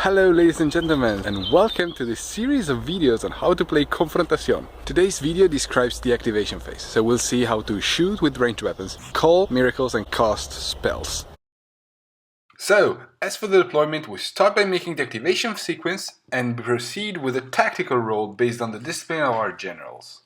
Hello ladies and gentlemen, and welcome to this series of videos on how to play Confrontation. Today's video describes the activation phase, so we'll see how to shoot with ranged weapons, call miracles and cast spells. So, as for the deployment, we start by making the activation sequence and proceed with a tactical roll based on the discipline of our generals.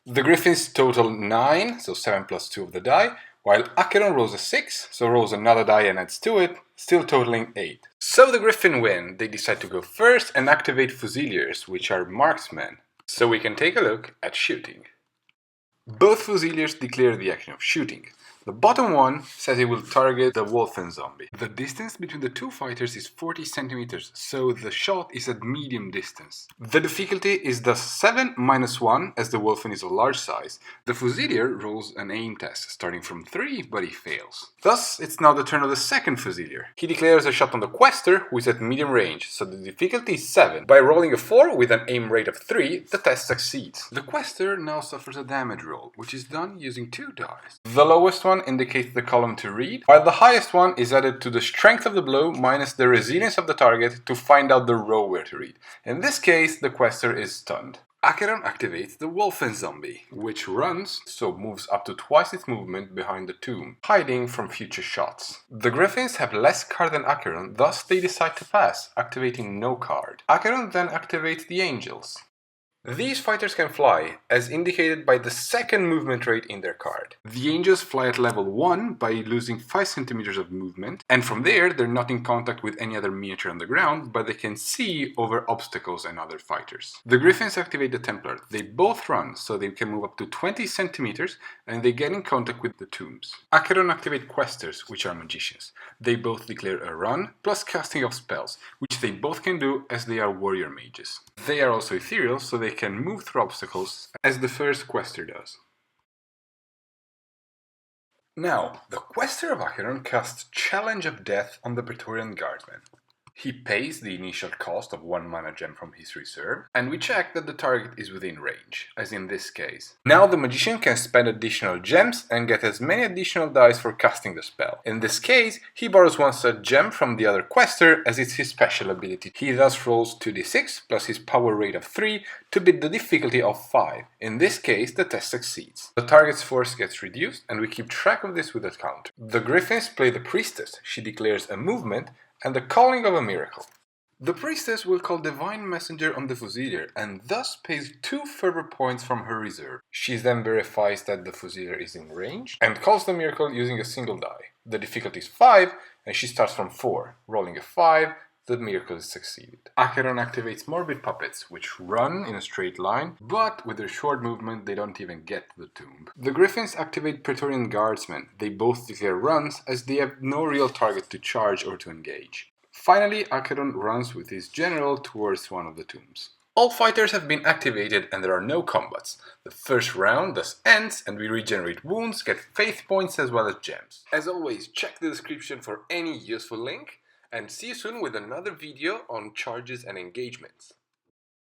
The Griffins total 9, so 7 plus 2 of the die, while Acheron rolls a 6, so rolls another die and adds to it, still totaling 8. So the Griffin win. They decide to go first and activate Fusiliers, which are marksmen. So we can take a look at shooting. Both Fusiliers declare the action of shooting. The bottom one says it will target the wolf and zombie. The distance between the two fighters is 40 centimeters, so the shot is at medium distance. The difficulty is thus 7 minus 1, as the wolfen is of large size. The Fusilier rolls an aim test, starting from 3, but he fails. Thus, it's now the turn of the second Fusilier. He declares a shot on the Quester, who is at medium range, so the difficulty is 7. By rolling a 4 with an aim rate of 3, the test succeeds. The Quester now suffers a damage roll, which is done using 2 dice. The lowest one indicates the column to read, while the highest one is added to the strength of the blow minus the resilience of the target to find out the row where to read. In this case, the Quester is stunned. Acheron activates the wolf and zombie, which runs, so moves up to twice its movement behind the tomb, hiding from future shots. The Griffins have less card than Acheron, thus they decide to pass, activating no card. Acheron then activates the angels. These fighters can fly, as indicated by the second movement rate in their card. The angels fly at level 1 by losing 5 centimeters of movement, and from there they're not in contact with any other miniature on the ground, but they can see over obstacles and other fighters. The Griffins activate the Templar. They both run, so they can move up to 20 centimeters, and they get in contact with the tombs. Acheron activate Questers, which are magicians. They both declare a run, plus casting of spells, which they both can do as they are warrior mages. They are also ethereal, so they can move through obstacles, as the first Quester does. Now, the Quester of Acheron casts Challenge of Death on the Praetorian Guardsman. He pays the initial cost of 1 mana gem from his reserve, and we check that the target is within range, as in this case. Now the magician can spend additional gems and get as many additional dice for casting the spell. In this case, he borrows one such gem from the other Quester, as it's his special ability. He thus rolls 2d6 plus his power rate of 3 to beat the difficulty of 5. In this case, the test succeeds. The target's force gets reduced, and we keep track of this with a counter. The Griffins play the Priestess. She declares a movement and the calling of a miracle. The Priestess will call Divine Messenger on the Fusilier and thus pays 2 fervor points from her reserve. She then verifies that the Fusilier is in range and calls the miracle using a single die. The difficulty is 5 and she starts from 4. Rolling a 5, the miracle is succeeded. Acheron activates Morbid Puppets, which run in a straight line, but with their short movement they don't even get to the tomb. The Griffins activate Praetorian Guardsmen. They both declare runs, as they have no real target to charge or to engage. Finally, Acheron runs with his general towards one of the tombs. All fighters have been activated and there are no combats. The first round thus ends and we regenerate wounds, get faith points as well as gems. As always, check the description for any useful link, and see you soon with another video on charges and engagements.